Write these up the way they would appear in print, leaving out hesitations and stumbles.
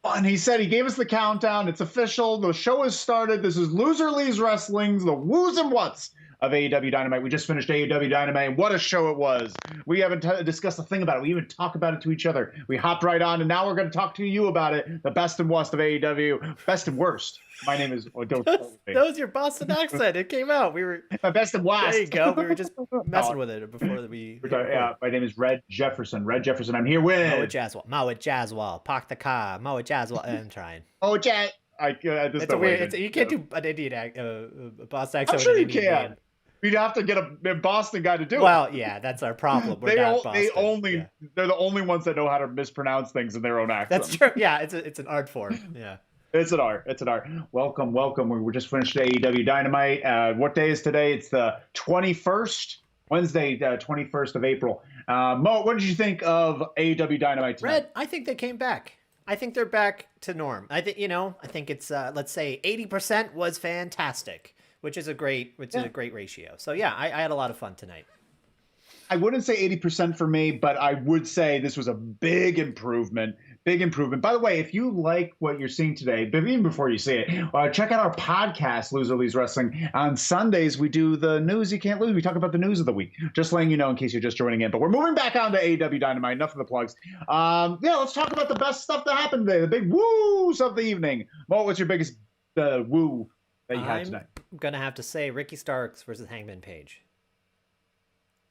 And he said he gave us the countdown. It's official. The show has started. This is Loser Leaves Wrestling's the whoos and whats of AEW Dynamite. We just finished AEW Dynamite, and what a show it was. We haven't discussed a thing about it. We even talked about it to each other. We hopped right on, and now we're going to talk to you about it. The best and worst of AEW. Best and worst. My name is... Oh, that was your Boston accent. It came out. We were... My best and worst. There you go. We were just messing with it before we... Yeah, my name is Red Jefferson. Red Jefferson. I'm here with... Moa Jaswal. Park the car. Moa Jaswal. I'm trying. Oh, Jazz. It's a weird... you can't do an Indian Boston accent. I'm sure you can. Name. We'd have to get a Boston guy to do it. Well, yeah, that's our problem. They're the only ones that know how to mispronounce things in their own accent. That's true. Yeah, it's an art form. Yeah. It's an art. Welcome. We just finished AEW Dynamite. What day is today? It's the 21st, Wednesday, 21st of April. Mo, what did you think of AEW Dynamite tonight? Red, I think they came back. I think they're back to norm. I think it's let's say 80% was fantastic, which is a great ratio. So yeah, I had a lot of fun tonight. I wouldn't say 80% for me, but I would say this was a big improvement. By the way, if you like what you're seeing today, but even before you see it, check out our podcast, Loser Leaves Wrestling. On Sundays, we do the news you can't lose. We talk about the news of the week, just letting you know in case you're just joining in. But we're moving back on to AEW Dynamite. Enough of the plugs. Let's talk about the best stuff that happened today, the big woos of the evening. Mo, what's your biggest woo that you had tonight? I'm going to have to say Ricky Starks versus Hangman Page.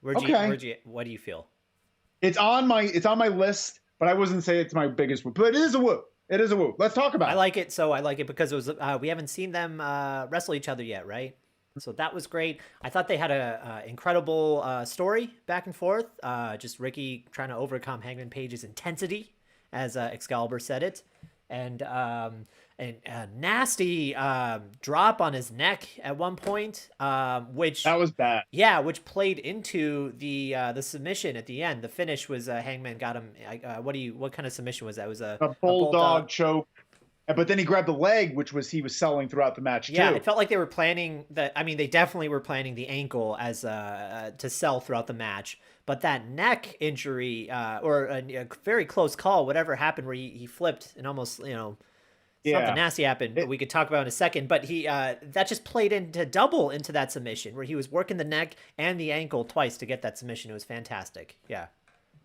What do you feel? It's on my list, but I wouldn't say it's my biggest woo. But it is a woo. Let's talk about it. I like it because it was we haven't seen them wrestle each other yet, right? So that was great. I thought they had a incredible story back and forth. Just Ricky trying to overcome Hangman Page's intensity, as Excalibur said it, and a nasty drop on his neck at one point, which that was bad. Yeah, which played into the submission at the end. The finish was Hangman got him. What kind of submission was that? It was a bulldog choke. But then he grabbed the leg, which he was selling throughout the match too. Yeah, it felt like they were planning that. I mean, they definitely were planning the ankle as to sell throughout the match. But that neck injury, or a very close call, whatever happened where he flipped and almost, something nasty happened. We could talk about in a second. But that just played double into that submission where he was working the neck and the ankle twice to get that submission. It was fantastic. Yeah.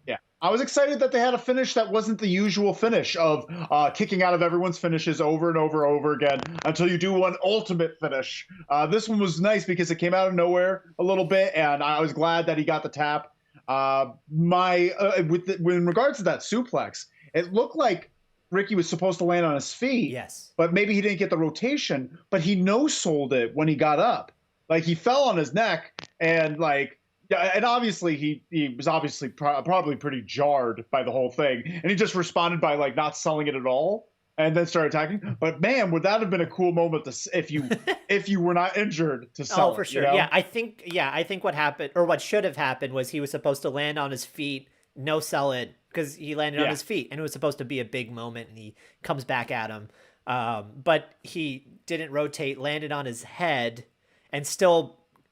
Yeah, I was excited that they had a finish that wasn't the usual finish of kicking out of everyone's finishes over and over again until you do one ultimate finish. This one was nice because it came out of nowhere a little bit, and I was glad that he got the tap. In regards to that suplex, it looked like Ricky was supposed to land on his feet. Yes. But maybe he didn't get the rotation, but he no-sold it when he got up. Like, he fell on his neck, and yeah, and obviously he was obviously probably pretty jarred by the whole thing, and he just responded by not selling it at all, and then started attacking. But man, would that have been a cool moment if you were not injured to sell? Oh, for sure. Yeah, I think what happened, or what should have happened, was he was supposed to land on his feet, no sell it, because he landed on his feet, and it was supposed to be a big moment, and he comes back at him, but he didn't rotate, landed on his head,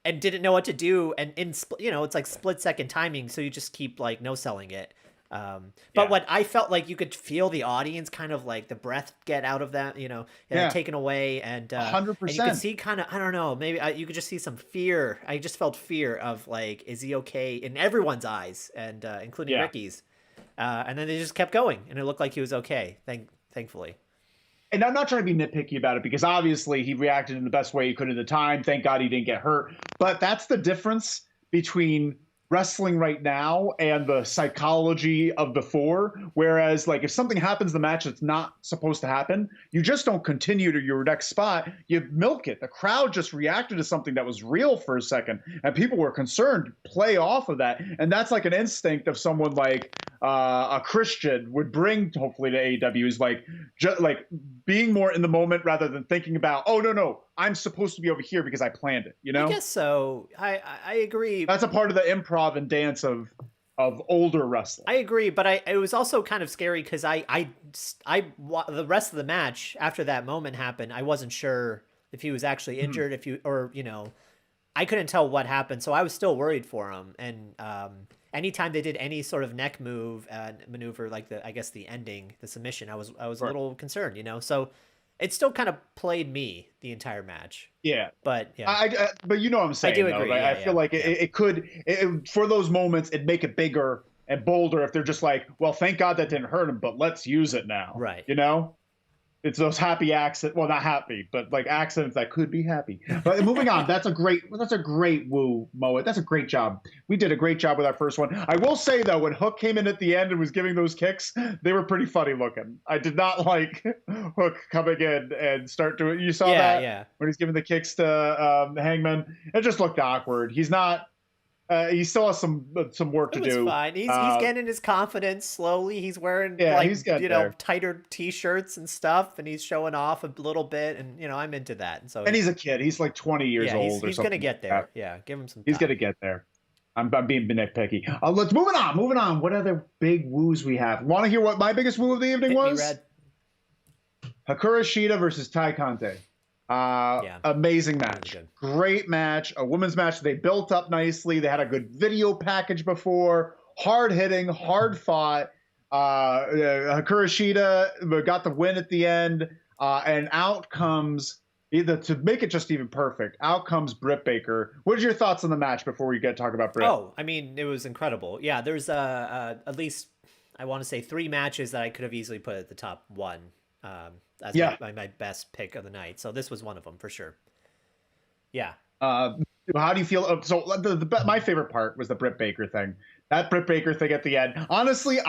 and didn't know what to do, and it's like split second timing, so you just keep no selling it. But what I felt like you could feel the audience kind of the breath get out of that, taken away, and 100%. And you could see kind of, I don't know, maybe you could just see some fear. I just felt fear of is he okay in everyone's eyes, and including Ricky's. And then they just kept going, and it looked like he was okay. Thankfully. And I'm not trying to be nitpicky about it because obviously he reacted in the best way he could at the time. Thank God he didn't get hurt. But that's the difference between wrestling right now and the psychology of before. Whereas if something happens in the match that's not supposed to happen, you just don't continue to your next spot. You milk it. The crowd just reacted to something that was real for a second, and people were concerned. Play off of that. And that's an instinct of someone a Christian would bring hopefully to AEW, is just being more in the moment rather than thinking about, oh no, I'm supposed to be over here because I planned it. I guess so. I agree. That's a part of the improv and dance of older wrestling. I agree, but it was also kind of scary because I the rest of the match after that moment happened, I wasn't sure if he was actually injured, I couldn't tell what happened, so I was still worried for him, and anytime they did any sort of neck move maneuver, like the ending, the submission, I was a little concerned, so it still kind of played me the entire match. Yeah, but yeah, but you know what I'm saying. I do agree. I feel like it could for those moments it'd make it bigger and bolder if they're just like, well, thank God that didn't hurt him, but let's use it now. Right. It's those happy accidents. Well, not happy, but like accidents that could be happy. But moving on, that's a great woo, Moet. That's a great job. We did a great job with our first one. I will say though, when Hook came in at the end and was giving those kicks, they were pretty funny looking. I did not like Hook coming in and start doing. You saw that? Yeah. When he's giving the kicks to Hangman, it just looked awkward. He's not. He still has some work to do. Fine. He's getting his confidence slowly. He's wearing tighter t-shirts and stuff, and he's showing off a little bit. And I'm into that. And he's a kid. He's like 20 years old. He's gonna get there. Yeah, give him some time. He's gonna get there. I'm being nitpicky. Let's moving on. What other big woos we have? Want to hear what my biggest woo of the evening was? Hakurashita versus Tai Kante. Amazing match. Great match. A women's match. They built up nicely. They had a good video package before. Hard hitting, hard fought. Hakurashita got the win at the end. And out comes, either to make it just even perfect, out comes Britt Baker. What are your thoughts on the match before we get to talk about Britt? Oh, I mean, it was incredible. Yeah, there's at least, I want to say 3 matches that I could have easily put at the top 1. As my best pick of the night. So this was one of them for sure. Yeah. How do you feel? So my favorite part was the Britt Baker thing. That Britt Baker thing at the end. Honestly,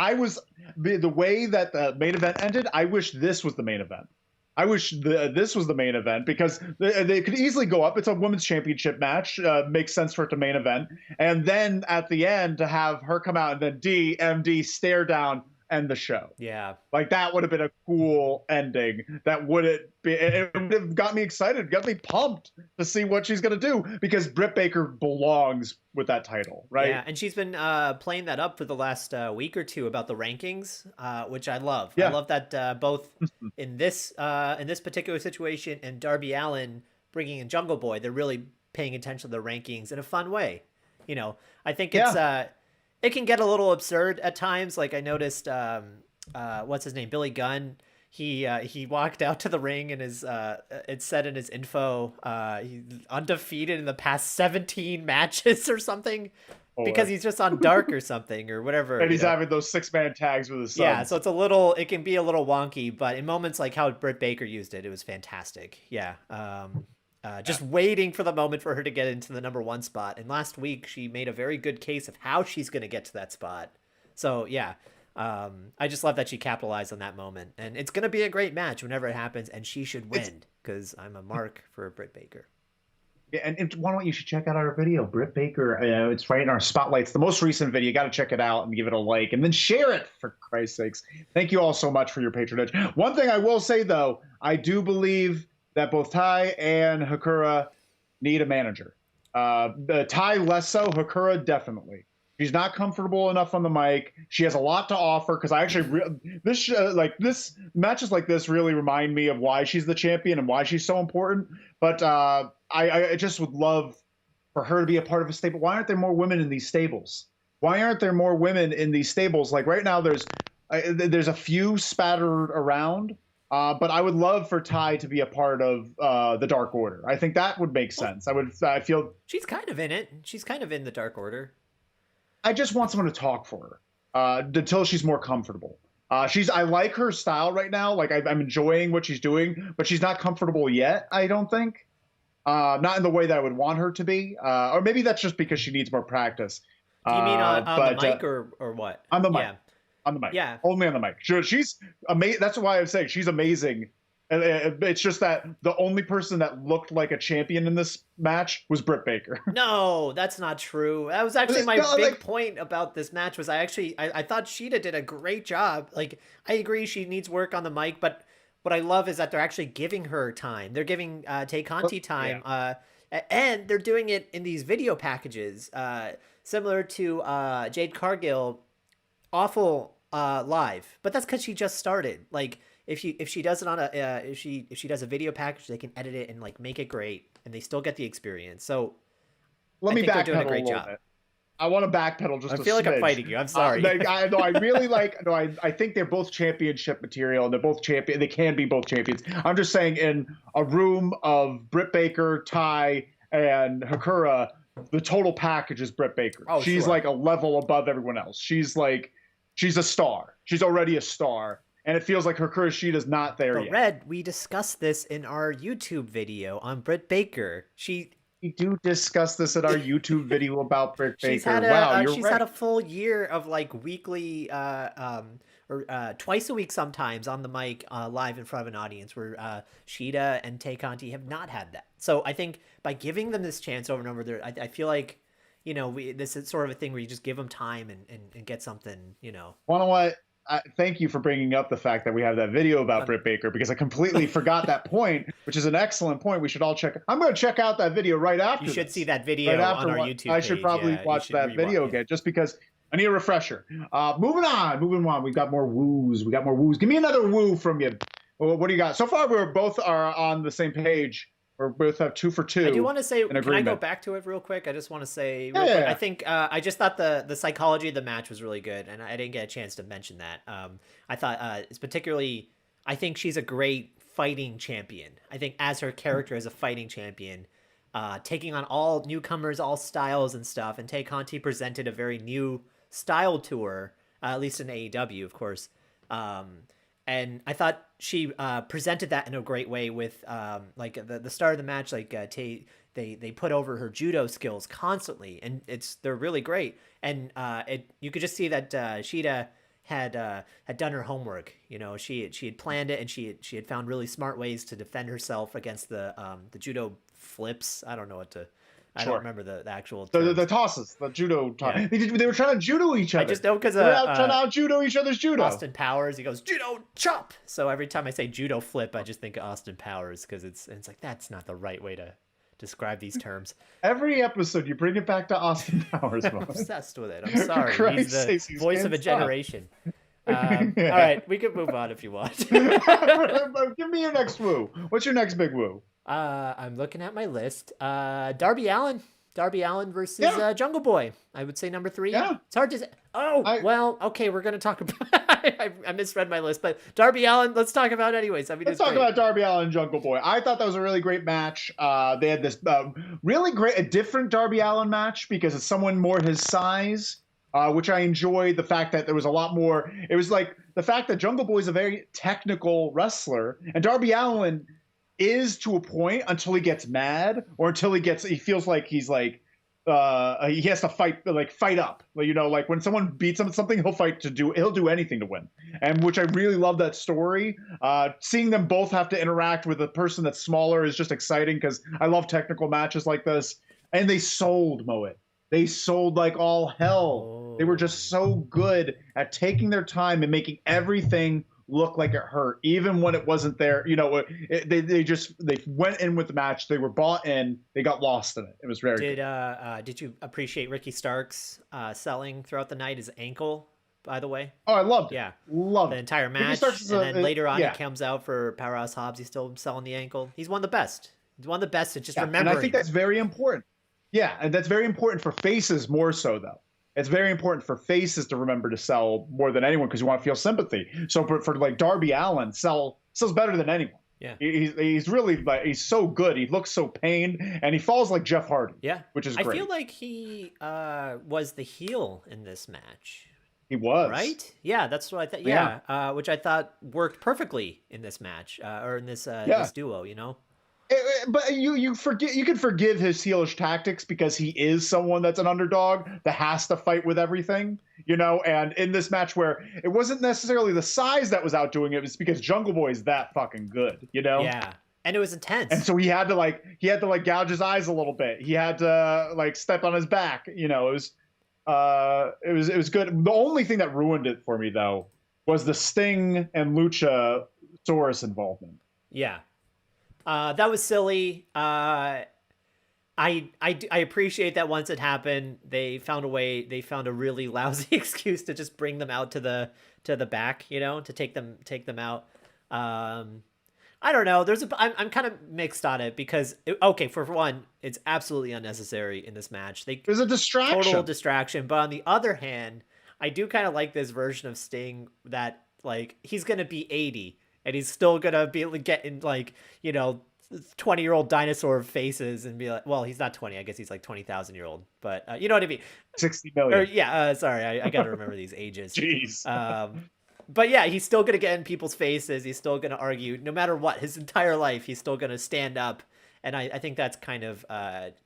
the way that the main event ended, I wish this was the main event. I wish this was the main event because they could easily go up. It's a women's championship match. Makes sense for it to main event. And then at the end to have her come out and then DMD stare down end the show. Yeah. Like that would have been a cool ending. It would have got me excited, got me pumped to see what she's going to do because Britt Baker belongs with that title, right? Yeah, and she's been playing that up for the last week or two about the rankings, which I love. Yeah. I love that both in this particular situation and Darby Allin bringing in Jungle Boy, they're really paying attention to the rankings in a fun way. I think it's it can get a little absurd at times. Like I noticed, what's his name? Billy Gunn. He walked out to the ring and it said in his info, he's undefeated in the past 17 matches or something because he's just on Dark or something or whatever. And he's having those 6-man tags with his sons. Yeah. So it can be a little wonky, but in moments like how Britt Baker used it, it was fantastic. Yeah. Just waiting for the moment for her to get into the number 1 spot. And last week she made a very good case of how she's going to get to that spot. So yeah, I just love that she capitalized on that moment. And it's going to be a great match whenever it happens. And she should win because I'm a mark for Britt Baker. Yeah, and why don't you should check out our video, Britt Baker. It's right in our spotlights. The most recent video. You got to check it out and give it a like and then share it for Christ's sakes. Thank you all so much for your patronage. One thing I will say though, I do believe that both Ty and Hakura need a manager. Ty less so, Hakura definitely. She's not comfortable enough on the mic. She has a lot to offer because I actually this matches like this really remind me of why she's the champion and why she's so important. But I just would love for her to be a part of a stable. Why aren't there more women in these stables? Why aren't there more women in these stables? Like right now, there's a few spattered around. But I would love for Ty to be a part of the Dark Order. I think that would make sense. I feel she's kind of in it. She's kind of in the Dark Order. I just want someone to talk for her until she's more comfortable. I like her style right now. Like I'm enjoying what she's doing, but she's not comfortable yet. I don't think. Not in the way that I would want her to be. Or maybe that's just because she needs more practice. Do you mean on the mic or what? On the mic. Yeah. On the mic. Yeah. Only on the mic. She's amazing. That's why I'm saying she's amazing. And it's just that the only person that looked like a champion in this match was Britt Baker. No, that's not true. That was actually my big point about this match was I thought Sheeta did a great job. Like, I agree she needs work on the mic, but what I love is that they're actually giving her time. They're giving Tay Conti time. Yeah. And they're doing it in these video packages, similar to Jade Cargill. Awful live, but that's because she just started. Like if she does it on if she does a video package, they can edit it and like make it great, and they still get the experience. So let me backpedal doing a great job. Bit. I want to backpedal just I a feel like I'm smidge. fighting you. I'm sorry. I really like. No, I think they're both championship material, and they're both champion. They can be both champions. I'm just saying, in a room of Britt Baker, Ty, and Hakura, the total package is Britt Baker. Oh, she's sure. like a level above everyone else. She's a star. She's already a star, and it feels like Hakurashita's not there But yet. Red, we discussed this in our YouTube video on Britt Baker. We do discuss this in our YouTube video about Britt Baker. She's had Right. a full year of like weekly or twice a week sometimes on the mic live in front of an audience, where Shida and Kante have not had that. So I think by giving them this chance over and over, I feel like, this is sort of a thing where you just give them time and get something, Well, you know what? Thank you for bringing up the fact that we have that video about Britt Baker, because I completely forgot that point, which is an excellent point. We should all check. I'm going to check out that video right after. You should see that video right on our YouTube page. I should probably watch that video again, just because I need a refresher. Moving on. We've got more woos. Give me another woo from you. What do you got? So far, we're both are on the same page. We both have 2 for 2. I do want to say, can agreement. I go back to it real quick? I just want to say, yeah. I think I just thought the psychology of the match was really good, and I didn't get a chance to mention that. I thought it's particularly, I think she's a great fighting champion. I think as her character as a fighting champion, taking on all newcomers, all styles and stuff, and Kante presented a very new style to her, at least in AEW, of course. And I thought she presented that in a great way with like the start of the match. Like they put over her judo skills constantly, and they're really great. And you could just see that Shida had done her homework. She had planned it, and she had found really smart ways to defend herself against the judo flips. I don't know what to. I don't remember the actual the tosses, the judo tosses. Yeah. They were trying to judo each other. I just know because they were trying to out judo each other's judo. Austin Powers, he goes judo chop. So every time I say judo flip, I just think of Austin Powers, because it's like that's not the right way to describe these terms. Every episode you bring it back to Austin Powers. I'm obsessed with it. I'm sorry. He's the voice of a generation. All right, we can move on if you want. Give me your next woo. What's your next big woo? I'm looking at my list. Darby Allin versus Jungle Boy. I would say number 3. Yeah. It's hard to say. Well, okay, we're gonna talk about. I misread my list, but Darby Allin. Let's talk about it anyways. I mean, let's talk about Darby Allin and Jungle Boy. I thought that was a really great match. They had this really great, a different Darby Allin match, because it's someone more his size, which I enjoyed. The fact that there was a lot more. It was like the fact that Jungle Boy is a very technical wrestler, and Darby Allin is, to a point, until he gets mad, or until he feels like he's like he has to fight up, like when someone beats him at something, he'll do anything to win, and which I really love that story. Seeing them both have to interact with a person that's smaller is just exciting, because I love technical matches like this. And they sold Moet. They sold like all hell. They were just so good at taking their time and making everything look like it hurt, even when it wasn't there. They went in with the match. They were bought in. They got lost in it. It was very good. Did you appreciate Ricky Starks selling throughout the night his ankle, by the way? Oh, I loved it. Yeah, loved the entire match. And then later on, he comes out for Powerhouse Hobbs. He's still selling the ankle. He's one of the best. He's one of the best at just remembering. And I think that's very important. Yeah, and that's very important for faces more so, though. It's very important for faces to remember to sell more than anyone, because you want to feel sympathy. So for like Darby Allin, sells better than anyone. Yeah, he's really he's so good. He looks so pained, and he falls like Jeff Hardy. Yeah, which is great. I feel like he was the heel in this match. He was, right? Yeah, that's what I thought. Yeah, which I thought worked perfectly in this match, or in this this duo. But you can forgive his heelish tactics, because he is someone that's an underdog that has to fight with everything, and in this match where it wasn't necessarily the size that was outdoing it, was because Jungle Boy is that fucking good, Yeah. And it was intense. And so he had to gouge his eyes a little bit. He had to step on his back. It was good. The only thing that ruined it for me, though, was the Sting and Luchasaurus involvement. Yeah. That was silly. I appreciate that once it happened, they found a really lousy excuse to just bring them out to the back, to take them out. I don't know. I'm kind of mixed on it because okay, for one, it's absolutely unnecessary in this match. There's a distraction, total distraction. But on the other hand, I do kind of like this version of Sting that like he's gonna be 80 and he's still gonna be getting like 20-year-old dinosaur faces and be like, well, he's not 20. I guess he's like 20,000-year-old, but you know what I mean. 60 million. Sorry, I got to remember these ages. Jeez. But yeah, he's still gonna get in people's faces. He's still gonna argue, no matter what. His entire life, he's still gonna stand up, and I think that's kind of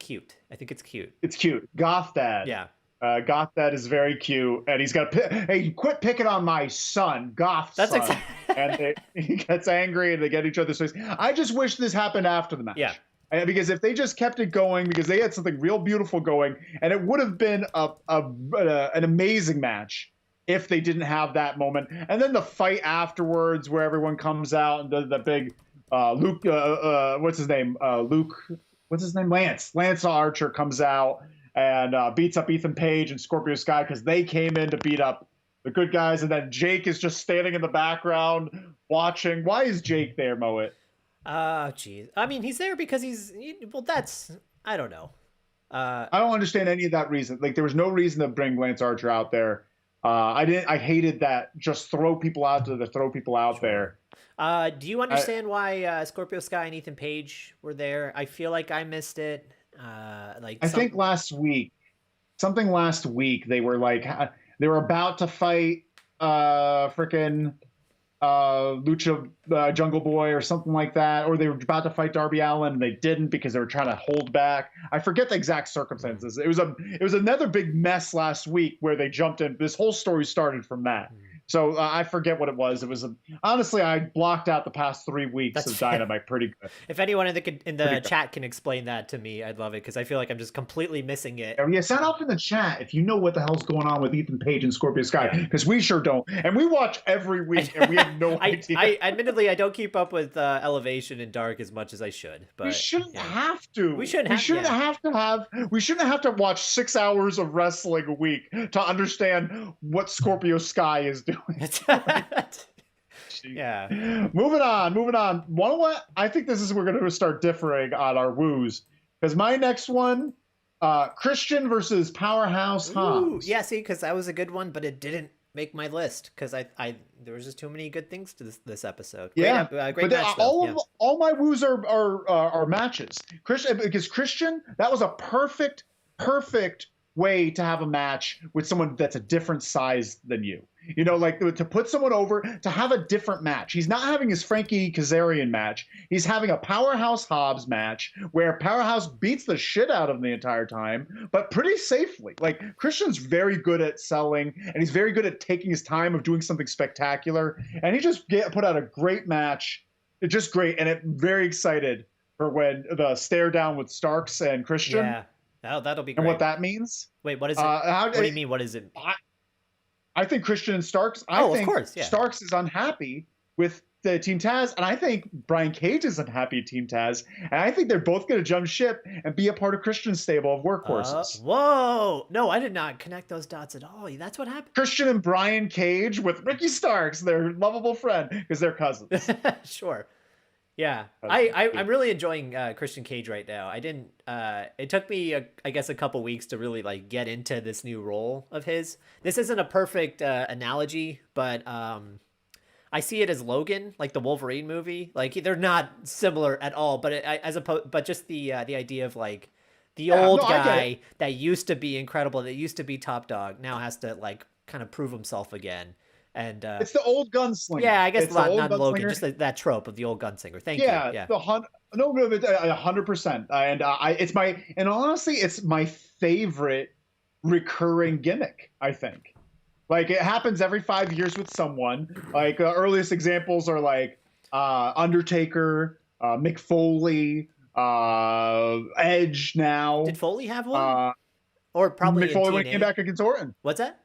cute. I think it's cute. It's cute. Goth Dad. Yeah. Goth Dad is very cute, and he's got hey, quit picking on my son, Goth That's son. And he gets angry, and they get each other's face. I just wish this happened after the match. Yeah. Because if they just kept it going, because they had something real beautiful going, and it would have been an amazing match if they didn't have that moment. And then the fight afterwards where everyone comes out and does the big Luke, what's his name? Lance Archer comes out and beats up Ethan Page and Scorpio Sky because they came in to beat up the good guys. And then Jake is just standing in the background watching. Why is Jake there, Moet? Geez. I mean, he's there because I don't know. I don't understand any of that reason. Like, there was no reason to bring Lance Archer out there. I hated that. Just throw people out there. Do you understand why Scorpio Sky and Ethan Page were there? I feel like I missed it. I think last week they were about to fight frickin' Lucha Jungle Boy or something like that, or they were about to fight Darby Allin and they didn't because they were trying to hold back. I forget the exact circumstances. It was another big mess last week where they jumped in. This whole story started from that. So I forget what it was. It was honestly, I blocked out the past 3 weeks of Dynamite pretty good. If anyone in the chat can explain that to me, I'd love it because I feel like I'm just completely missing it. Yeah, sound off in the chat if you know what the hell's going on with Ethan Page and Scorpio Sky, because we sure don't, and we watch every week and we have no idea. I admittedly I don't keep up with Elevation and Dark as much as I should, but we shouldn't have to. We shouldn't have to watch 6 hours of wrestling a week to understand what Scorpio Sky is doing. Yeah. Moving on. What? I think this is we're going to start differing on our woos because my next one, Christian versus Powerhouse Hobbs. Yeah, see, because that was a good one, but it didn't make my list because I there was just too many good things to this episode. Great match. All my woos are matches. Because Christian, that was a perfect way to have a match with someone that's a different size than you. Like to put someone over, to have a different match. He's not having his Frankie Kazarian match. He's having a Powerhouse Hobbs match where Powerhouse beats the shit out of him the entire time, but pretty safely. Like, Christian's very good at selling, and he's very good at taking his time of doing something spectacular. And he just put out a great match. It's just great. And I'm very excited for when the stare down with Starks and Christian. Yeah, that'll be great. And what that means. Wait, what is it? What do you mean? What is it? I think Christian and Starks. Of course, yeah. Starks is unhappy with the Team Taz, and I think Brian Cage is unhappy at Team Taz, and I think they're both going to jump ship and be a part of Christian's stable of workhorses. Whoa! No, I did not connect those dots at all. That's what happened. Christian and Brian Cage with Ricky Starks, their lovable friend, because they're cousins. Sure. Yeah, I'm really enjoying Christian Cage right now. I didn't. It took me, I guess, a couple weeks to really get into this new role of his. This isn't a perfect analogy, but I see it as Logan, like the Wolverine movie. Like, they're not similar at all, but just the idea of the old guy that used to be incredible, that used to be top dog, now has to kind of prove himself again. And it's the old gunslinger. Yeah, I guess not Logan, just that trope of the old gunslinger. Thank you. Yeah, 100%. And honestly, it's my favorite recurring gimmick. I think, it happens every 5 years with someone. The earliest examples are Undertaker, Mick Foley, Edge. Now, did Foley have one? Or probably Mick Foley when he came back against Orton. What's that?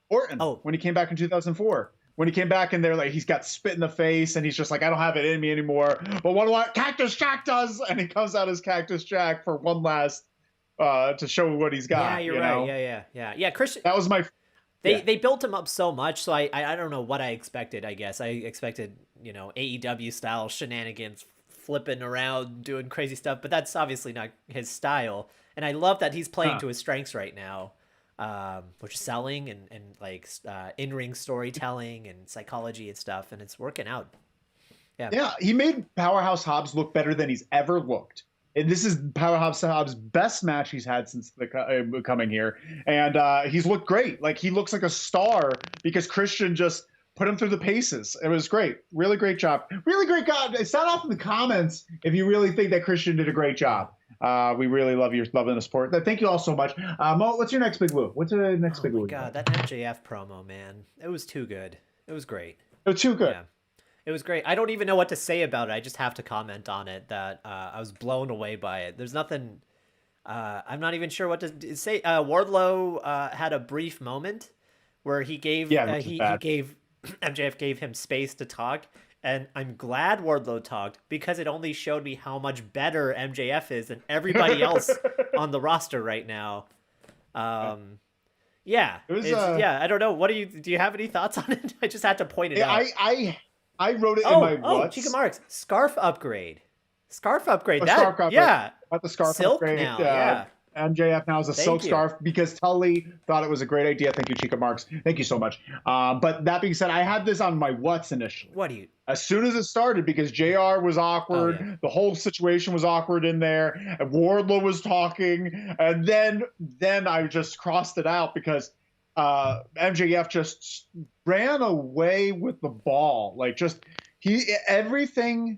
Orton. Oh, when he came back in 2004. When he came back and they're he's got spit in the face and he's just I don't have it in me anymore. But what Cactus Jack does, and he comes out as Cactus Jack for one last to show what he's got. Yeah, you're right. Yeah. Christian. That was my They built him up so much, so I don't know what I expected. I guess I expected AEW style shenanigans, flipping around, doing crazy stuff, but that's obviously not his style. And I love that he's playing to his strengths right now, which is selling and like in-ring storytelling and psychology and stuff, and it's working out. Yeah, he made Powerhouse Hobbs look better than he's ever looked. And this is Powerhouse Hobbs' best match he's had since coming here. And he's looked great. Like, he looks like a star because Christian just put him through the paces. It was great. Really great job. Really great job. Sound off in the comments if you really think that Christian did a great job. We really love your love and the support. Thank you all so much. Mo, what's your next big woo? What's the next big woo? Oh, my God. That MJF promo, man. It was too good. It was great. It was too good. Yeah. It was great. I don't even know what to say about it. I just have to comment on it that I was blown away by it. There's nothing. I'm not even sure what to say. Wardlow had a brief moment where he gave he gave MJF gave him space to talk, and I'm glad Wardlow talked because it only showed me how much better MJF is than everybody else on the roster right now. Yeah, I don't know. What do you have any thoughts on it? I just had to point it out. I wrote it in my what's. Chica Marks, scarf upgrade. Scarf upgrade. Yeah. About the scarf silk upgrade. Now, yeah. MJF now is a silk scarf because Tully thought it was a great idea. Thank you, Chica Marks. Thank you so much. But that being said, I had this on my what's initially. What do you? As soon as it started, because JR was awkward, the whole situation was awkward in there, and Wardlow was talking, and then I just crossed it out because MJF just ran away with the ball. Like, just everything.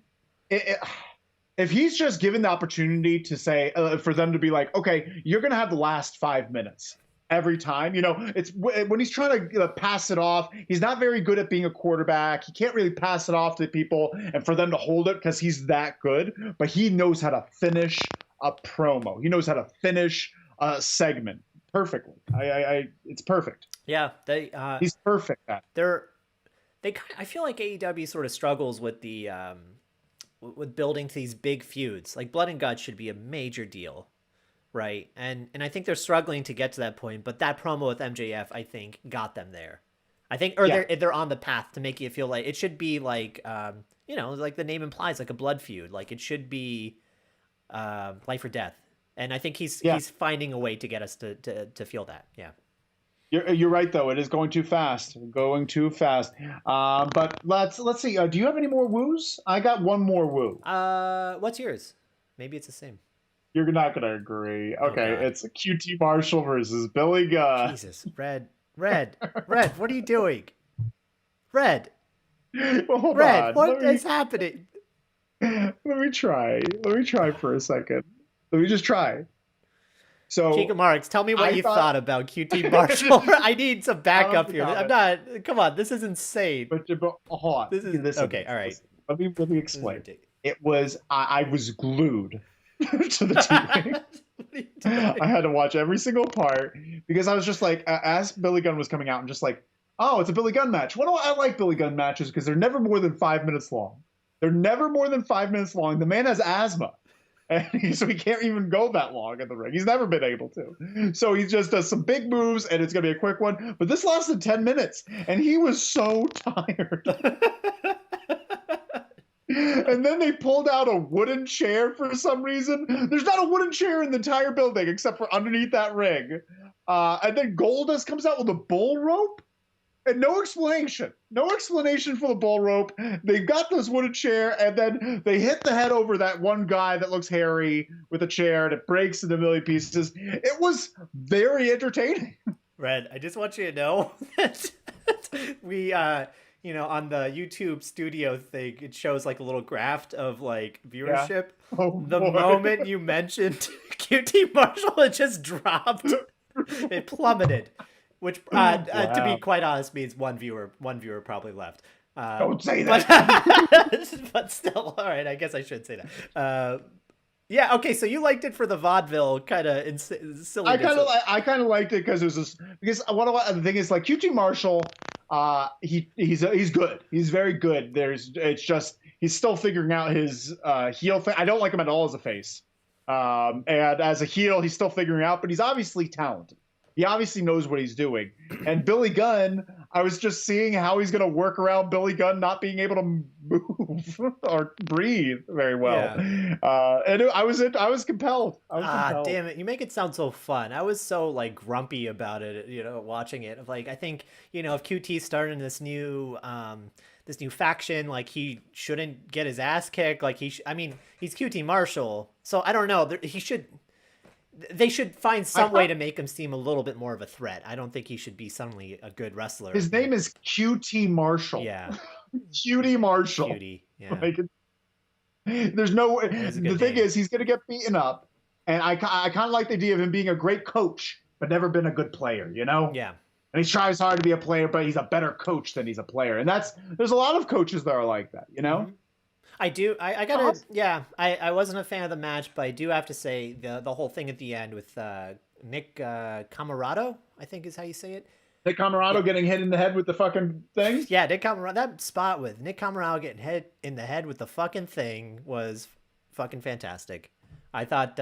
If he's just given the opportunity to say, for them to be like, okay, you're going to have the last 5 minutes every time. It's when he's trying to pass it off, he's not very good at being a quarterback. He can't really pass it off to people and for them to hold it because he's that good. But he knows how to finish a promo. He knows how to finish a segment perfectly. It's perfect. Yeah, he's perfect at it. I feel like AEW sort of struggles with the with building these big feuds. Like Blood and Guts should be a major deal, right? And I think they're struggling to get to that point. But that promo with MJF, I think, got them there. I think, or they're on the path to make you feel like it should be like like the name implies, like a blood feud. Like it should be life or death. And I think he's finding a way to get us to feel that. Yeah. You're right though. It is going too fast. But let's see. Do you have any more woos? I got one more woo. What's yours? Maybe it's the same. You're not gonna agree. Okay, it's QT Marshall versus Billy Gunn. Jesus, Red, what are you doing? Red. Well, hold on. What is happening? Let me try for a second. Let me just try. So, Chica Marks, tell me what you thought about QT Marshall. I need some backup here. I'm not. Come on, this is insane. But hold on. This is listen, okay. All right. Listen. Let me explain. It was I was glued to the TV. I had to watch every single part because I was just like, as Billy Gunn was coming out, I'm just like, oh, it's a Billy Gunn match. What do I like Billy Gunn matches because they're never more than 5 minutes long. The man has asthma. And so he can't even go that long in the ring. He's never been able to. So he just does some big moves, and it's going to be a quick one. But this lasted 10 minutes, and he was so tired. And then they pulled out a wooden chair for some reason. There's not a wooden chair in the entire building except for underneath that ring. And then Goldust comes out with a bull rope. And no explanation for the bull rope. They've got this wooden chair, and then they hit the head over that one guy that looks hairy with a chair, and it breaks into a million pieces. It was very entertaining. Red, I just want you to know that we, on the YouTube studio thing, it shows like a little graph of like viewership. Yeah. Oh, the moment you mentioned QT Marshall, it just dropped. It plummeted. Which, to be quite honest, means one viewer probably left. Don't say that. But still, all right. I guess I should say that. Yeah. Okay. So you liked it for the vaudeville kind of silly. I kind of liked it because it was just because the thing is like QT Marshall. He's good. He's very good. It's just he's still figuring out his heel thing. I don't like him at all as a face. And as a heel, he's still figuring out, but he's obviously talented. He obviously knows what he's doing. And Billy Gunn, I was just seeing how he's going to work around Billy Gunn not being able to move or breathe very well. Yeah. And I was compelled. I was compelled. Damn it! You make it sound so fun. I was so like grumpy about it, watching it. Like I think if QT's starting this new faction, like he shouldn't get his ass kicked. Like I mean, he's QT Marshall, so I don't know. They should find some way to make him seem a little bit more of a threat. I don't think he should be suddenly a good wrestler. His name is QT Marshall. Yeah. Cutie Marshall. Cutie. Yeah. Like, there's no. The thing is, he's going to get beaten up, and I kind of like the idea of him being a great coach, but never been a good player. Yeah. And he tries hard to be a player, but he's a better coach than he's a player, and there's a lot of coaches that are like that. Mm-hmm. I do. I gotta. Yeah. I wasn't a fan of the match, but I do have to say the whole thing at the end with Nick Camarado, I think is how you say it. Nick Camarado getting hit in the head with the fucking thing? Yeah, Nick Camarado. That spot with Nick Camarado getting hit in the head with the fucking thing was fucking fantastic. I thought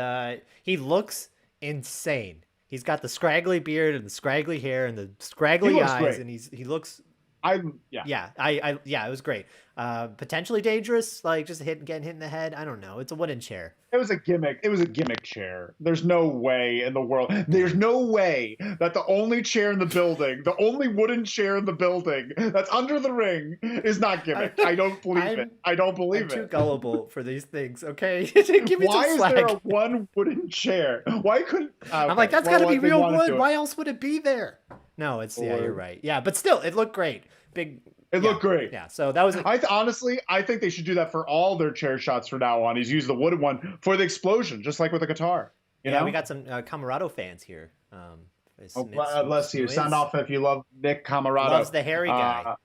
he looks insane. He's got the scraggly beard and the scraggly hair and the scraggly eyes, great. And he looks. Yeah, it was great. Potentially dangerous, like just getting hit in the head. I don't know. It's a wooden chair. It was a gimmick. It was a gimmick chair. There's no way in the world. There's no way that the only chair in the building, the only wooden chair in the building that's under the ring is not gimmick. I don't believe it. I don't believe it. I'm too gullible for these things. Okay, give me why some slack. Is there a one wooden chair? Why couldn't? Okay. I'm like, that's got to be real wood. Why else would it be there? No, it's you're right. Yeah, but still, it looked great. It looked great. Yeah, so that was. Honestly, I think they should do that for all their chair shots from now on. He's used the wooden one for the explosion, just like with the guitar. You know? We got some Camarado fans here. Bless you. Sound off if you love Nick Camarado. Loves the hairy guy.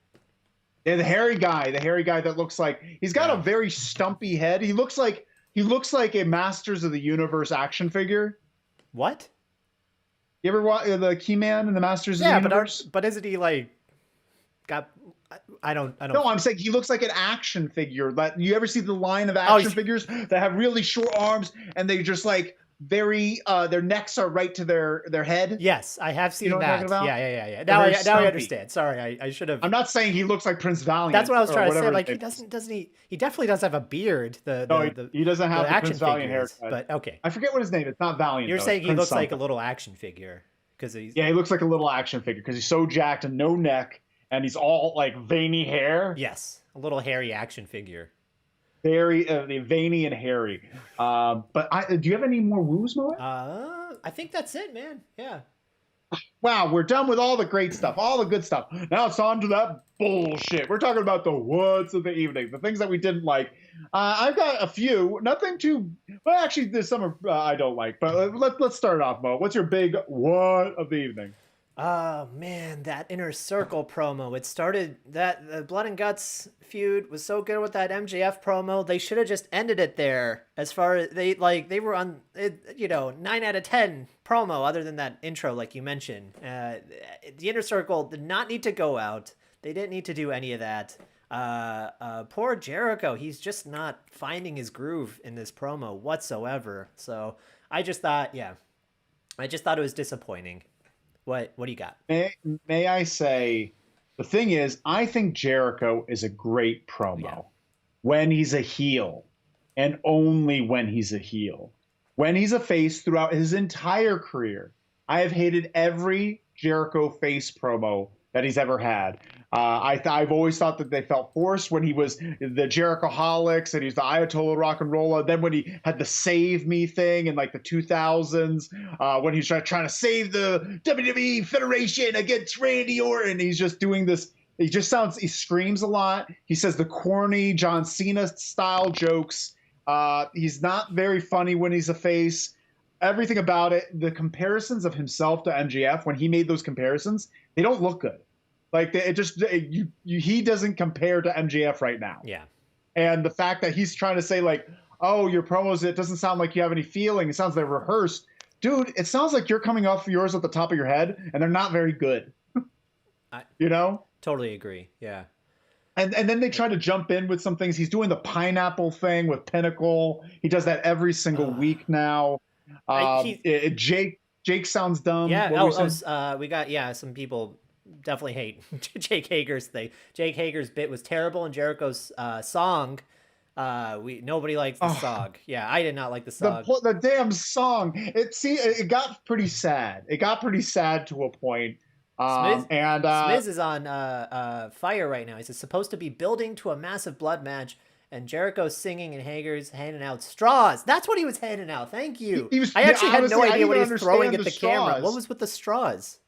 Yeah, the hairy guy that looks like he's got a very stumpy head. He looks like a Masters of the Universe action figure. What? You ever watch the Key-Man and the Masters of the Universe? But isn't he like got? I don't. No, I'm saying he looks like an action figure. You ever see the line of action figures that have really short arms and they just like very their necks are right to their head? Yes, I have seen that. Yeah. Now I understand. Sorry, I should have. I'm not saying he looks like Prince Valiant. That's what I was trying to say. Like he doesn't he? He definitely does have a beard. He doesn't have the Prince Valiant haircut. But okay, I forget what his name is. It's not Valiant. You're saying he looks like a little action figure because he's. Yeah, he looks like a little action figure because he's so jacked and no neck. And he's all like veiny hair. Yes, a little hairy action figure. Very veiny and hairy. But do you have any more woos, Mo? I think that's it, man. Yeah. Wow, we're done with all the great stuff, all the good stuff. Now it's on to that bullshit. We're talking about the what's of the evening, the things that we didn't like. I've got a few. Nothing too. Well, actually, there's some I don't like. But let's start off, Mo. What's your big what of the evening? Oh man, that Inner Circle promo. It started the Blood and Guts feud was so good with that MJF promo. They should have just ended it there. As far as they were on, 9 out of 10 promo. Other than that intro, like you mentioned, the Inner Circle did not need to go out. They didn't need to do any of that. Poor Jericho. He's just not finding his groove in this promo whatsoever. So I just thought it was disappointing. What do you got? May I say, the thing is, I think Jericho is a great promo when he's a heel, and only when he's a heel. When he's a face throughout his entire career, I have hated every Jericho face promo that he's ever had. I've always thought that they felt forced when he was the Jerichoholics and he's the Ayatollah Rock and Rolla. Then when he had the Save Me thing in like the 2000s, when he's trying to save the WWE Federation against Randy Orton, he's just doing this. He screams a lot. He says the corny John Cena style jokes. He's not very funny when he's a face. Everything about it, the comparisons of himself to MJF, when he made those comparisons, they don't look good. Like he doesn't compare to MJF right now. Yeah. And the fact that he's trying to say like, oh, your promos, it doesn't sound like you have any feeling. It sounds like rehearsed. Dude, it sounds like you're coming off yours at the top of your head, and they're not very good. Totally agree. Yeah. And then they try to jump in with some things. He's doing the pineapple thing with Pinnacle. He does that every single week now. Jake Jake sounds dumb. Yeah. What were you saying? We got some people definitely hate Jake Hager's thing. Jake Hager's bit was terrible, and Jericho's song. Nobody likes the Oh, song. Yeah, I did not like the song. the damn song. It got pretty sad. It got pretty sad to a point. Smiz is on fire right now. He's supposed to be building to a massive blood match, and Jericho's singing and Hager's handing out straws. That's what he was handing out. Thank you. I actually had no idea what he was throwing at the camera. What was with the straws?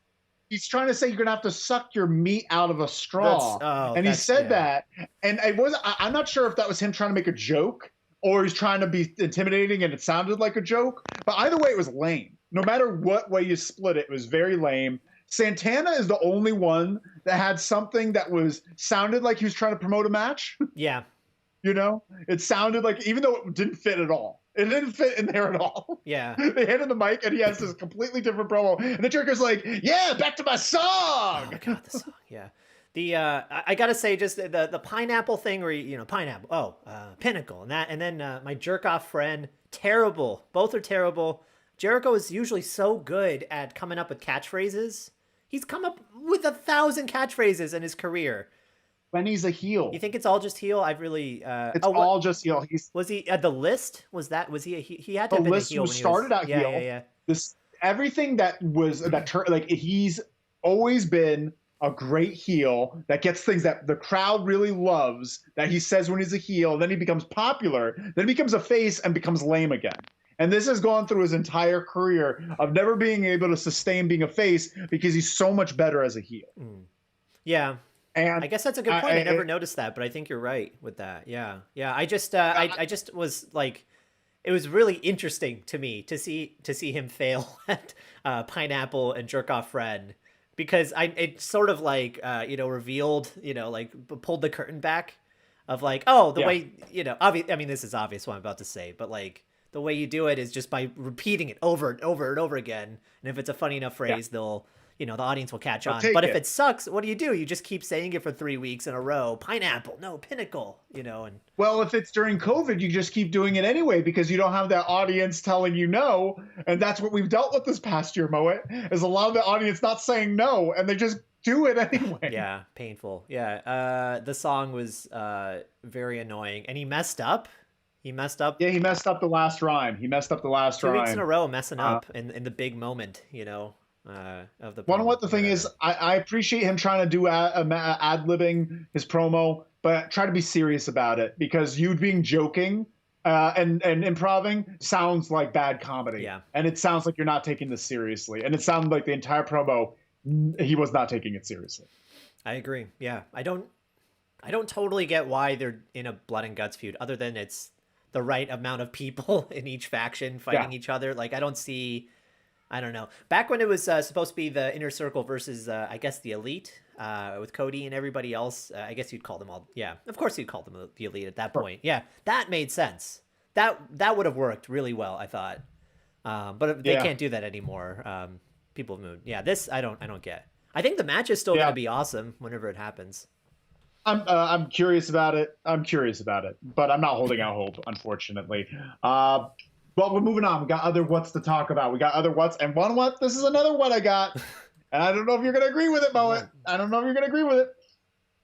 He's trying to say you're gonna have to suck your meat out of a straw, and he said that, and I'm not sure if that was him trying to make a joke or he's trying to be intimidating, and it sounded like a joke. But either way, it was lame. No matter what way you split it, it was very lame. Santana is the only one that had something that sounded like he was trying to promote a match. Yeah. You know, it sounded like, even though it didn't fit at all. It didn't fit in there at all. Yeah. They handed the mic and he has this completely different promo. And the Jericho's like, yeah, back to my song. Oh, God, the song. Yeah. I gotta say, just the pineapple thing where, pineapple, Pinnacle, and then my jerk off friend, terrible. Both are terrible. Jericho is usually so good at coming up with catchphrases. He's come up with 1,000 catchphrases in his career. When he's a heel. You think it's all just heel? I've really it's all just heel. Was he at the list? Was he he had to have been a heel when he started out heel. Yeah. Everything he's always been a great heel that gets things that the crowd really loves, that he says when he's a heel, then he becomes popular, then he becomes a face and becomes lame again. And this has gone through his entire career of never being able to sustain being a face because he's so much better as a heel. Yeah. And I guess that's a good point. I never noticed that, but I think you're right with that. Yeah. I just was like, it was really interesting to me to see him fail at Pineapple and Jerk Off Friend, because it sort of like revealed, like pulled the curtain back of like, way, I mean, this is obvious what I'm about to say, but like the way you do it is just by repeating it over and over and over again. And if it's a funny enough phrase, they'll, the audience will catch on. But if it sucks, what do? You just keep saying it for 3 weeks in a row. Pineapple, no, Pinnacle, and. Well, if it's during COVID, you just keep doing it anyway because you don't have that audience telling you no. And that's what we've dealt with this past year, Moet, is a lot of the audience not saying no, and they just do it anyway. Yeah, painful. Yeah, the song was very annoying, and he messed up. Yeah, he messed up the last rhyme. 2 weeks in a row messing up in the big moment, of the promo. The thing is, I appreciate him trying to do ad-libbing his promo, but try to be serious about it, because you being joking and improving sounds like bad comedy. Yeah. And it sounds like you're not taking this seriously. And it sounded like the entire promo, he was not taking it seriously. I agree. Yeah. I don't totally get why they're in a blood and guts feud, other than it's the right amount of people in each faction fighting each other. Like, I don't know. Back when it was supposed to be the Inner Circle versus, I guess, the Elite with Cody and everybody else, I guess you'd call them all. Yeah, of course you'd call them the Elite at that point. Yeah, that made sense. That would have worked really well, I thought. But they can't do that anymore. People have moved. Yeah, this I don't get. I think the match is still going to be awesome whenever it happens. I'm curious about it. But I'm not holding out hope, unfortunately. Well, we're moving on. We got other what's to talk about. And one what? This is another what I got. And I don't know if you're going to agree with it, Moet.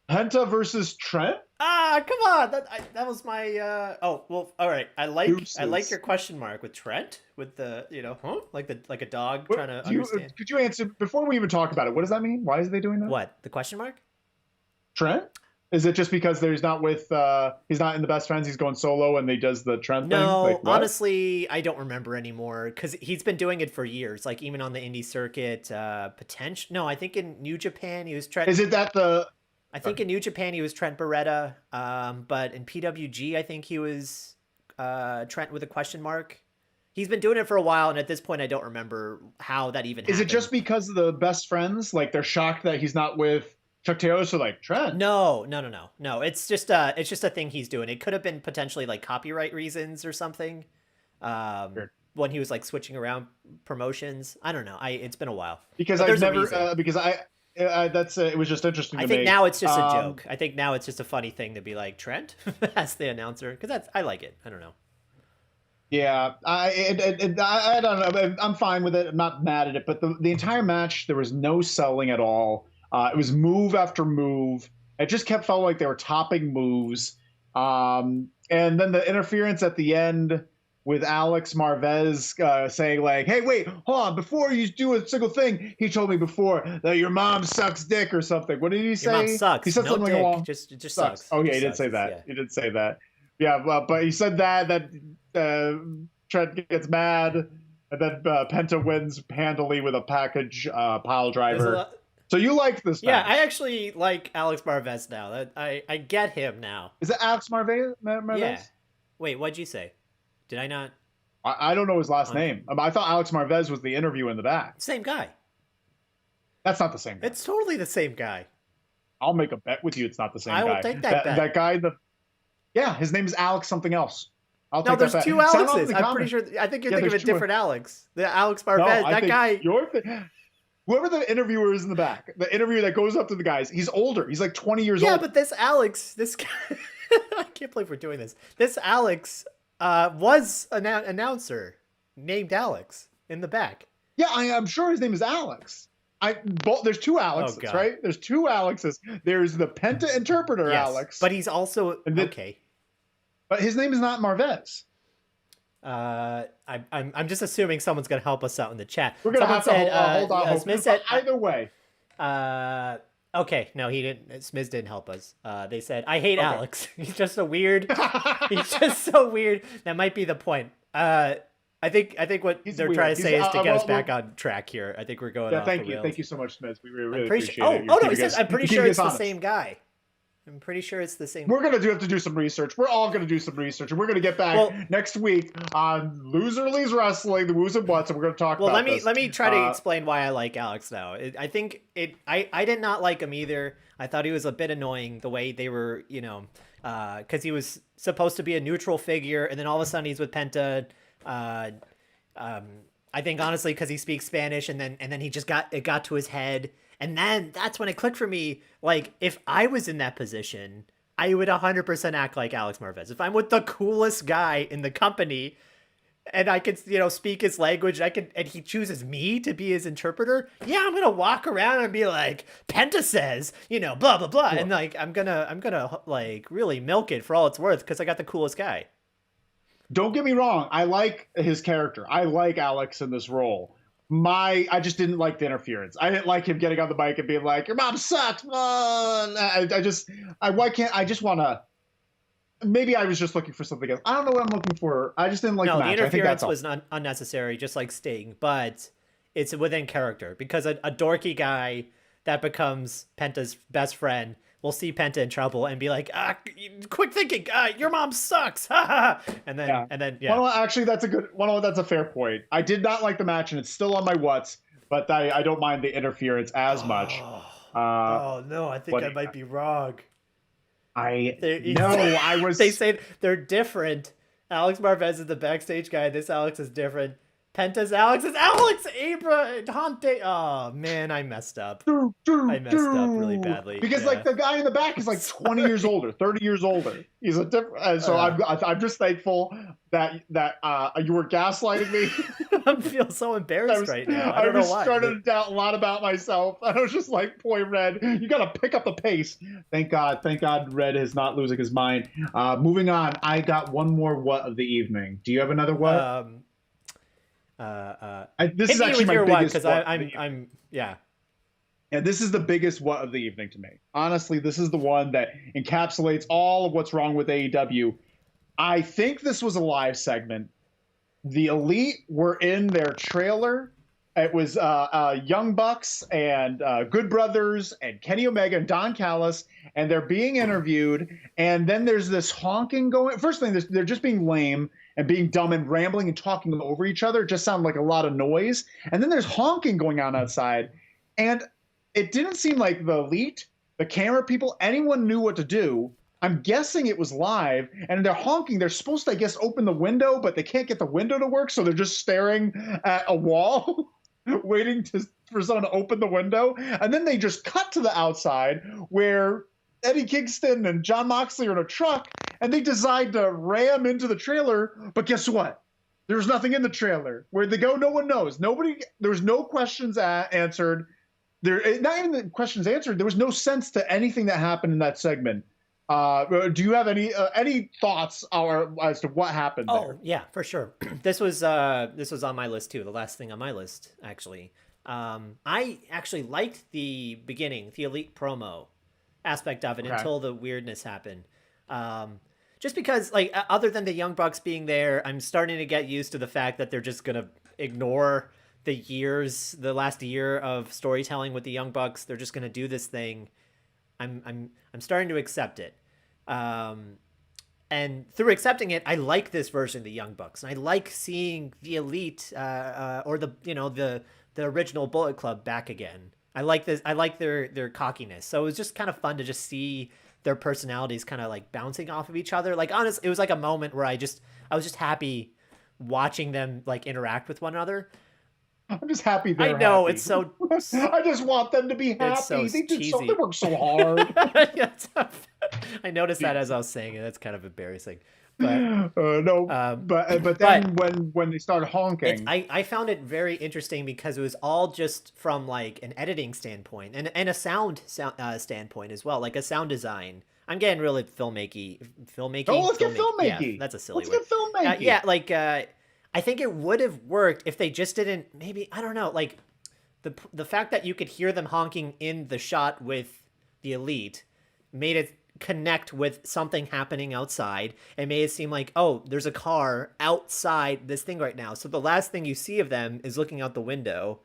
Penta versus Trent? Come on. That was my all right. I like your question mark with Trent, with the, like a dog trying to understand. Could you answer before we even talk about it? What does that mean? Why are they doing that? What? The question mark? Trent? Is it just because he's not in the Best Friends, he's going solo and they does the Trent thing? No, honestly, I don't remember anymore, because he's been doing it for years, like even on the indie circuit, I think in New Japan he was Trent. Is it that I think in New Japan he was Trent Beretta, but in PWG I think he was Trent with a question mark. He's been doing it for a while, and at this point I don't remember how that even happened. Is it just because of the Best Friends? Like, they're shocked that he's not with Chuck Taylor, so like Trent? No. It's just a thing he's doing. It could have been potentially like copyright reasons or something. Sure. When he was like switching around promotions. I don't know. It's been a while. Because I've never it was just interesting to me. I think now it's just a joke. I think now it's just a funny thing to be like Trent as the announcer, because I like it. I don't know. Yeah, I don't know. I'm fine with it. I'm not mad at it. But the entire match, there was no selling at all. It was move after move. It just kept felt like they were topping moves. And then the interference at the end with Alex Marvez saying like, "Hey, wait, hold on! Before you do a single thing, he told me before that your mom sucks dick or something." What did he say? Your mom sucks. He said no something dick. along. Just Sucks. sucks. Oh yeah, just he did sucks. say that. Yeah. He did say that. Yeah, but he said that Trent gets mad, and then Penta wins handily with a package pile driver. So you like this match? Yeah, I actually like Alex Marvez now. I get him now. Is it Alex Marvez? Yeah. Wait, what'd you say? Did I not? I don't know his last name. I thought Alex Marvez was the interview in the back. Same guy. That's not the same guy. It's totally the same guy. I'll make a bet with you it's not the same guy. I will take that bet. That guy, yeah, his name is Alex something else. No, there's two Alexes. I'm pretty sure. I think you're thinking of a different Alex. The Alex Marvez, that guy. Whoever the interviewer is in the back, the interviewer that goes up to the guys, he's older. He's like 20 years old. Yeah, but this Alex, this guy, I can't believe we're doing this. This Alex was an announcer named Alex in the back. Yeah, I'm sure his name is Alex. There's two Alexes, right? There's two Alexes. There's the Penta interpreter, yes, Alex. But he's also, okay. But his name is not Marvez. I'm just assuming someone's gonna help us out in the chat. We're gonna have to hold on. Smith said either way. Okay, no, he didn't. Smiz didn't help us. They said I hate Alex. He's just so weird. He's just so weird. That might be the point. I think what they're trying to say is to get us back on track here. I think we're going. Yeah, off thank the you, rails. thank you so much, Smith. We really appreciate it. No, he says I'm pretty sure it's the same guy. I'm pretty sure it's the same. We're going to have to do some research. We're all going to do some research. And we're going to get back next week on Loser Leaves Wrestling, the Who's and What's, and we're going to talk about this. Let me try to explain why I like Alex now. I did not like him either. I thought he was a bit annoying the way they were, because he was supposed to be a neutral figure, and then all of a sudden he's with Penta. I think, honestly, because he speaks Spanish, and then he just got to his head. And then that's when it clicked for me. Like, if I was in that position, I would 100% act like Alex Marvez. If I'm with the coolest guy in the company and I could, speak his language, and he chooses me to be his interpreter, yeah, I'm going to walk around and be like, Penta says, blah, blah, blah. Cool. And like, I'm going to like really milk it for all it's worth because I got the coolest guy. Don't get me wrong. I like his character. I like Alex in this role. I just didn't like the interference. I didn't like him getting on the mic and being like, "Your mom sucks." I just want to. Maybe I was just looking for something else. I don't know what I'm looking for. I just didn't like the match. The interference was unnecessary, just like Sting, but it's within character because a dorky guy that becomes Penta's best friend will see Penta in trouble and be like, quick thinking, your mom sucks. and then Well, actually, that's a fair point. I did not like the match, and it's still on my what's, but I don't mind the interference as much. No, I think I might be wrong. They say they're different. Alex Marvez is the backstage guy. This Alex is different. Penta's Alex is Alex Abra Kante. Oh man, I messed up. I messed up really badly because like the guy in the back is like 20 years older, 30 years older. He's a different. So I'm just thankful that you were gaslighting me. I feel so embarrassed right now. I don't know why. Started to doubt a lot about myself. I was just like, boy, Red, you got to pick up the pace. Thank God, Red is not losing his mind. Moving on, I got one more what of the evening. Do you have another what? This is actually my biggest because I'm yeah. And this is the biggest what of the evening to me. Honestly, this is the one that encapsulates all of what's wrong with AEW. I think this was a live segment. The Elite were in their trailer. It was Young Bucks and Good Brothers and Kenny Omega and Don Callis, and they're being interviewed. And then there's this honking going. First thing, they're just being lame and being dumb and rambling and talking over each other. It just sounded like a lot of noise. And then there's honking going on outside. And it didn't seem like the Elite, the camera people, anyone knew what to do. I'm guessing it was live, and they're honking. They're supposed to, I guess, open the window, but they can't get the window to work, so they're just staring at a wall, waiting for someone to open the window. And then they just cut to the outside where Eddie Kingston and John Moxley are in a truck, and they decide to ram into the trailer. But guess what? There's nothing in the trailer. Where'd they go? No one knows. There was no questions answered. Not even the questions answered. There was no sense to anything that happened in that segment. Do you have any thoughts as to what happened there? Oh yeah, for sure. This was on my list too. The last thing on my list, actually. I actually liked the beginning, the Elite promo aspect of it until the weirdness happened. Just because, like, other than the Young Bucks being there, I'm starting to get used to the fact that they're just gonna ignore the last year of storytelling with the Young Bucks. They're just gonna do this thing. I'm starting to accept it. And through accepting it, I like this version of the Young Bucks, and I like seeing the Elite or the original Bullet Club back again. I like this. I like their cockiness. So it was just kind of fun to just see their personalities kind of like bouncing off of each other. Like, honestly, it was like a moment where I was just happy watching them like interact with one another. I'm just happy they're I know happy. It's so. I just want them to be happy. So They work so hard. Yeah, I noticed that as I was saying it. That's kind of embarrassing. But but then when they started honking, I found it very interesting because it was all just from like an editing standpoint and a sound standpoint as well, like a sound design. I'm getting really filmmaking. Oh, let's get filmmaking. Yeah, that's a silly word. Let's get filmmaking. I think it would have worked if they just didn't. Maybe, I don't know. Like the fact that you could hear them honking in the shot with the Elite made it connect with something happening outside and made it seem like, oh, there's a car outside this thing right now. So the last thing you see of them is looking out the window,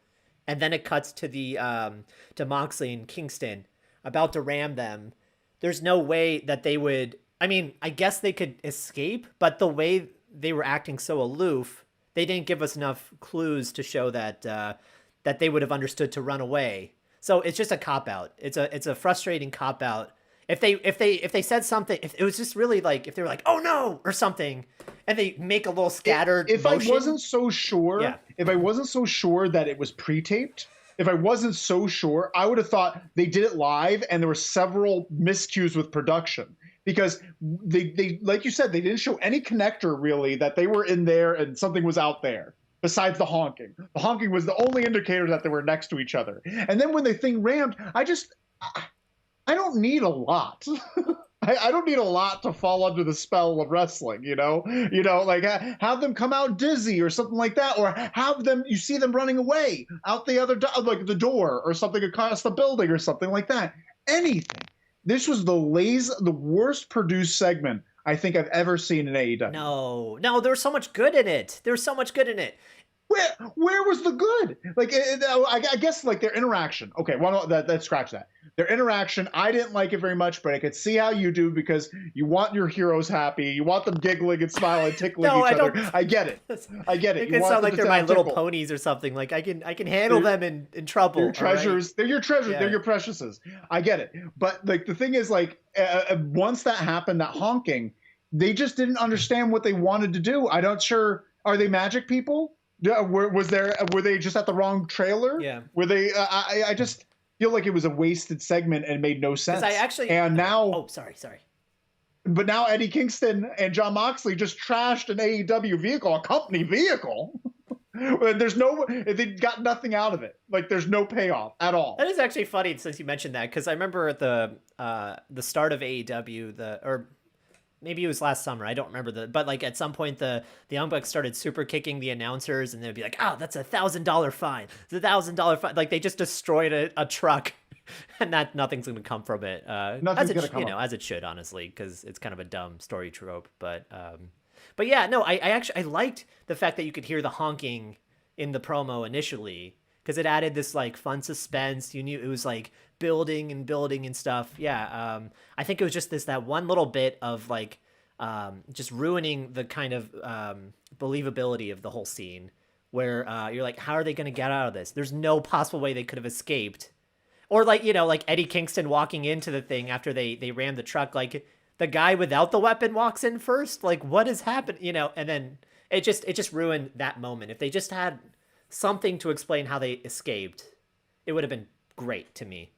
and then it cuts to to Moxley and Kingston about to ram them. There's no way that they would. I mean, I guess they could escape, but the way they were acting so aloof, they didn't give us enough clues to show that that they would have understood to run away. So it's just a cop out. It's a frustrating cop out. If they said something, if it was just really like, if they were like, oh no, or something, and they make a little scattered if motion. I wasn't so sure, if I wasn't so sure that it was pre-taped, if I wasn't so sure, I would have thought they did it live and there were several miscues with production. Because they like you said, they didn't show any connector really that they were in there and something was out there besides the honking. The honking was the only indicator that they were next to each other. And then when the thing rammed, I don't need a lot. I don't need a lot to fall under the spell of wrestling, like have them come out dizzy or something like that, or have them, you see them running away out the other, like the door or something across the building or something like that. Anything. This was the worst produced segment I think I've ever seen in AEW. No, there was so much good in it. Where was the good? Like, I guess like their interaction. Okay, well, let's scratch that. Their interaction, I didn't like it very much, but I could see how you do because you want your heroes happy. You want them giggling and smiling, tickling each other. I get it. It can sound like they're My Little Ponies or something. Like I can handle them in trouble. They're treasures. Right? They're your treasures. Yeah. They're your preciouses. I get it. But like the thing is, like once that happened, that honking, they just didn't understand what they wanted to do. I'm not sure. Are they magic people? Yeah, were they just at the wrong trailer? Yeah. Were they? I just feel like it was a wasted segment and made no sense. And now. Oh, sorry. But now Eddie Kingston and Jon Moxley just trashed an AEW vehicle, a company vehicle. They got nothing out of it. Like there's no payoff at all. That is actually funny since you mentioned that, because I remember at the start of AEW, maybe it was last summer, I don't remember but like at some point the Young Bucks started super kicking the announcers, and they'd be like, oh, that's $1,000 fine. It's $1,000 fine. Like they just destroyed a truck, and nothing's going to come from it. Nothing's going to come up. As it should, honestly, because it's kind of a dumb story trope. But yeah, no, I liked the fact that you could hear the honking in the promo initially, because it added this like fun suspense. You knew it was like building and stuff. Yeah. I think it was just that one little bit of like just ruining the kind of believability of the whole scene, where you're like, how are they going to get out of this? There's no possible way they could have escaped. Or like, like Eddie Kingston walking into the thing after they rammed the truck, like the guy without the weapon walks in first. Like, what has happened? And then it just ruined that moment. If they just had something to explain how they escaped, it would have been great to me.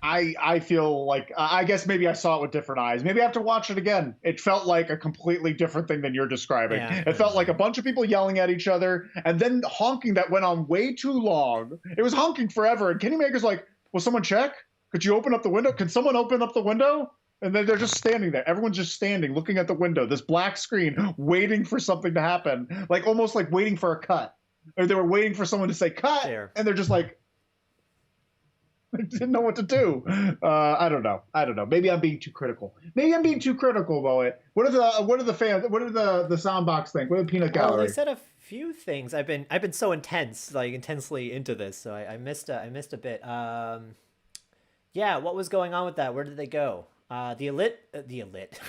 I feel like I guess maybe I saw it with different eyes. Maybe I have to watch it again. It felt like a completely different thing than you're describing. Yeah, It felt like a bunch of people yelling at each other and then honking that went on way too long. It was honking forever. And Kenny Maker's like, "Will someone check? Could you open up the window? Can someone open up the window?" And then they're just standing there. Everyone's just standing, looking at the window, this black screen, waiting for something to happen, like almost like waiting for a cut. Or they were waiting for someone to say cut, and they're just like, I didn't know what to do. I don't know. Maybe I'm being too critical. Boet. What are the fans? What did the soundbox think? What did Peanut Gallery? Well, they said a few things. I've been so intensely into this, so I missed a bit. Yeah, what was going on with that? Where did they go? The elite bit.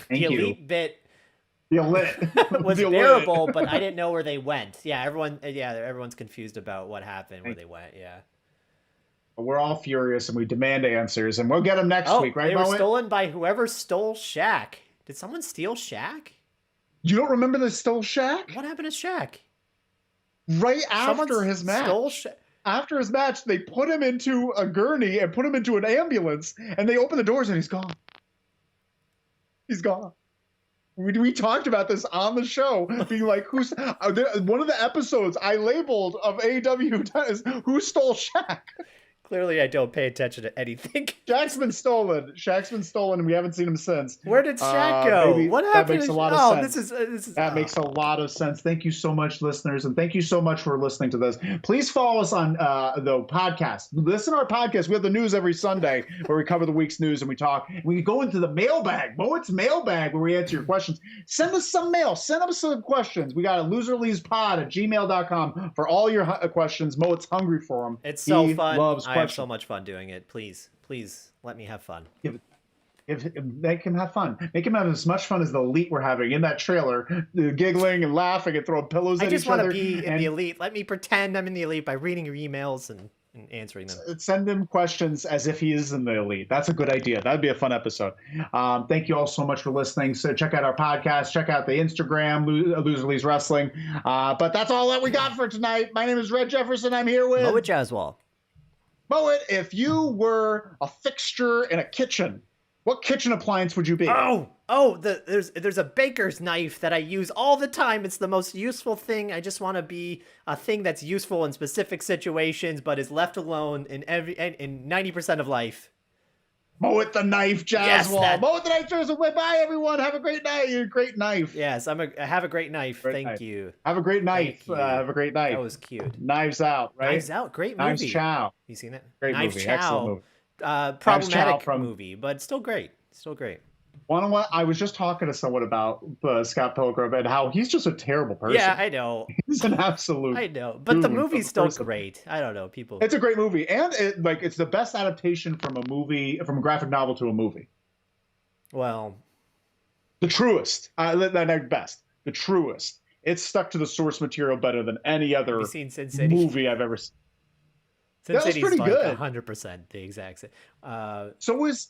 The elite was bearable, but I didn't know where they went. Yeah, everyone's confused about what happened, where they went. Yeah. We're all furious and we demand answers, and we'll get them next week, right? They were stolen by whoever stole Shaq. Did someone steal Shaq? You don't remember they stole Shaq? What happened to Shaq? Right after his match. After his match, they put him into a gurney and put him into an ambulance, and they open the doors and he's gone. He's gone. We talked about this on the show, being like, "Who's one of the episodes I labeled of AEW is Who Stole Shaq?" Clearly, I don't pay attention to anything. Shaq's been stolen, and we haven't seen him since. Where did Shaq go? What happened? That makes a lot of sense. This is that makes a lot of sense. Thank you so much, listeners, and thank you so much for listening to this. Please follow us on the podcast. Listen to our podcast. We have the news every Sunday where we cover the week's news and we talk. We go into the mailbag, Moet's mailbag, where we answer your questions. Send us some mail. Send us some questions. We got a loserleavespod@gmail.com for all your questions. Moet's hungry for them. It's so fun. I have so much fun doing it. Please let me have fun. Make him have fun. Make him have as much fun as the elite were having in that trailer, giggling and laughing and throwing pillows at each other. I just want to be in the elite. Let me pretend I'm in the elite by reading your emails and answering them. Send him questions as if he is in the elite. That's a good idea. That'd be a fun episode. Thank you all so much for listening. So check out our podcast. Check out the Instagram, Loser Leaves Wrestling. But that's all that we got for tonight. My name is Red Jefferson. I'm here with Moet Jaswal. Moet, if you were a fixture in a kitchen, what kitchen appliance would you be? There's a baker's knife that I use all the time. It's the most useful thing. I just want to be a thing that's useful in specific situations, but is left alone in 90% of life. Moet the knife, Jaswal. Yes, Moet the knife, Jaswal. Bye, everyone. Have a great night. You're a great knife. Yes, I have a great knife. Thank you. Have a great knife. Have a great night. That was cute. Knives Out, right? Knives Out. Great movie. Knives Chow. You seen that? Great Knives movie. Chow. Excellent movie. Problematic movie, but still great. I was just talking to someone about Scott Pilgrim and how he's just a terrible person. Yeah, I know. He's an absolute. I know, but the movie's still great. I don't know, people. It's a great movie, and it's the best adaptation from a graphic novel to a movie. Well, the truest, not best, the truest. It's stuck to the source material better than any other movie I've ever seen. Sin City's pretty good. 100% the exact same. So is